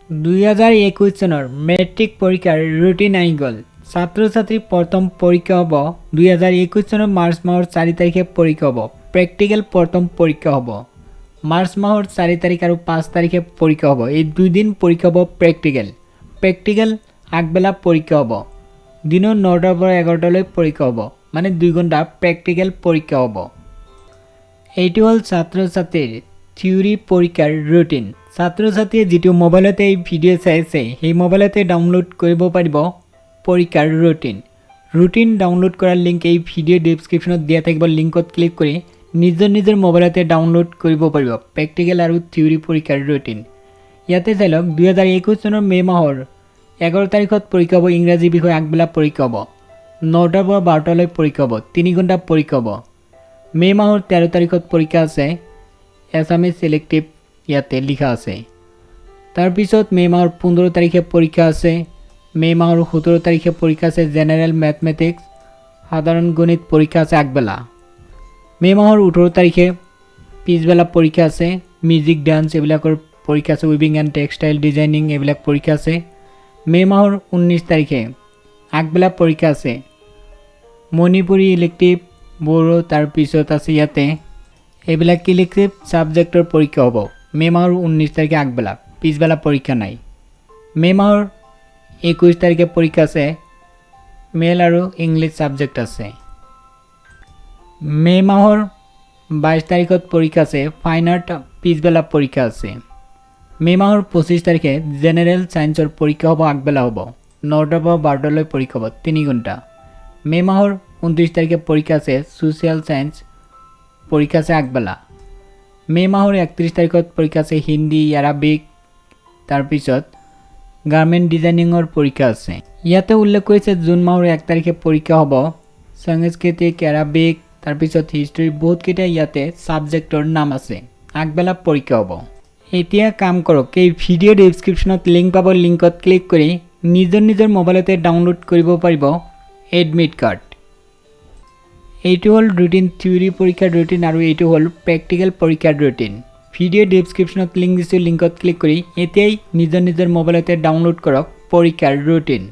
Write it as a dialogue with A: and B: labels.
A: 2021 চনৰ মেট্ৰিক পৰীক্ষাৰ ৰুটিন আহি গ'ল। ছাত্ৰ ছাত্ৰীৰ প্ৰথম পৰীক্ষা হ'ব 2021 চনৰ মাৰ্চ মাহৰ 4 তাৰিখে পৰীক্ষা হ'ব। প্ৰেক্টিকেল প্ৰথম পৰীক্ষা হ'ব মাৰ্চ মাহৰ 4 তাৰিখ আৰু 5 তাৰিখে পৰীক্ষা হ'ব। এই দুই দিন পৰীক্ষা হ'ব প্ৰেক্টিকেল আগবেলা পৰীক্ষা হ'ব। দিনৰ 9টাৰ পৰা 11টালৈ পৰীক্ষা হ'ব, মানে 2 ঘণ্টা প্ৰেক্টিকেল পৰীক্ষা হ'ব। এইটো হ'ল ছাত্ৰ ছাত্ৰীৰ থিয়ৰী পৰীক্ষাৰ ৰুটিন। ছাত্ৰ ছাত্ৰীয়ে যিটো মোবাইলতে এই ভিডিঅ' চাই আছে সেই মোবাইলতে ডাউনলোড কৰিব পাৰিব পৰীক্ষাৰ ৰুটিন ডাউনলোড কৰাৰ লিংক এই ভিডিঅ' ডেছক্ৰিপশ্যনত দিয়া থাকিব। লিংকত ক্লিক কৰি নিজৰ মোবাইলতে ডাউনলোড কৰিব পাৰিব প্ৰেক্টিকেল আৰু থিয়ৰী পৰীক্ষাৰ ৰুটিন। ইয়াতে চাই লওক 2021 চনৰ মে' মাহৰ 11 তাৰিখত পৰীক্ষা হ'ব। ইংৰাজী বিষয় আগবেলা পৰীক্ষা হ'ব। 9টাৰ পৰা 12টালৈ পৰীক্ষা হ'ব, 3 ঘণ্টা পৰীক্ষা হ'ব। মে' মাহৰ 13 তাৰিখত পৰীক্ষা আছে এছামিজ চিলেক্টিভ, ইয়াতে লিখা আছে। তাৰপিছত মে' মাহৰ 15 তাৰিখে পৰীক্ষা আছে। মে' মাহৰ 17 তাৰিখে পৰীক্ষা আছে জেনেৰেল মেথমেটিক্স, সাধাৰণ গণিত পৰীক্ষা আছে আগবেলা। মে' মাহৰ 18 তাৰিখে পিছবেলা পৰীক্ষা আছে। মিউজিক ডান্স এইবিলাকৰ পৰীক্ষা আছে। উইভিং এণ্ড টেক্সটাইল ডিজাইনিং এইবিলাক পৰীক্ষা আছে। মে' মাহৰ 19 তাৰিখে আগবেলা পৰীক্ষা আছে মণিপুৰী ইলেক্টিভ, বড়ো, তাৰপিছত আছে ইয়াতে এইবিলাক ইলেক্টিভ ছাবজেক্টৰ পৰীক্ষা হ'ব। মে' মাহৰ 19 তাৰিখে আগবেলা, পিছবেলা পৰীক্ষা নাই। মে' মাহৰ 21 তাৰিখে পৰীক্ষা আছে মেল আৰু ইংলিছ ছাবজেক্ট আছে। মে' মাহৰ 22 তাৰিখত পৰীক্ষা আছে ফাইন আৰ্ট, পিছবেলা পৰীক্ষা আছে। মে' মাহৰ 25 তাৰিখে জেনেৰেল ছায়েন্সৰ পৰীক্ষা হ'ব, আগবেলা হ'ব। 9টাৰ পৰা 12টালৈ পৰীক্ষা হ'ব, 3 ঘণ্টা। মে' মাহৰ 29 তাৰিখে পৰীক্ষা আছে ছ'চিয়েল ছায়েন্স, পৰীক্ষা আছে আগবেলা। মে' মাহৰ 31 তাৰিখত পৰীক্ষা আছে হিন্দী, আৰবিক, তাৰপিছত গাৰ্মেণ্ট ডিজাইনিঙৰ পৰীক্ষা আছে। ইয়াতে উল্লেখ কৰিছে জুন মাহৰ 1 তাৰিখে পৰীক্ষা হ'ব সংস্কৃতিক, আৰবিক, তাৰপিছত হিষ্ট্ৰী, বহুতকেইটা ইয়াতে ছাবজেক্টৰ নাম আছে। আগবেলা পৰীক্ষা হ'ব। এতিয়া কাম কৰক, এই ভিডিঅ' ডেছক্ৰিপশ্যনত লিংক পাব। লিংকত ক্লিক কৰি নিজৰ মোবাইলতে ডাউনলোড কৰিব পাৰিব এডমিট কাৰ্ড। এইটো হ'ল ৰুটিন, থিয়ৰী পৰীক্ষাৰ ৰুটিন, আৰু এইটো হ'ল প্ৰেক্টিকেল পৰীক্ষাৰ ৰুটিন। ভিডিঅ' ডেছক্ৰিপশ্যনত লিংক দিছোঁ, লিংকত ক্লিক কৰি এতিয়াই নিজৰ মোবাইলতে ডাউনলোড কৰক পৰীক্ষাৰ ৰুটিন।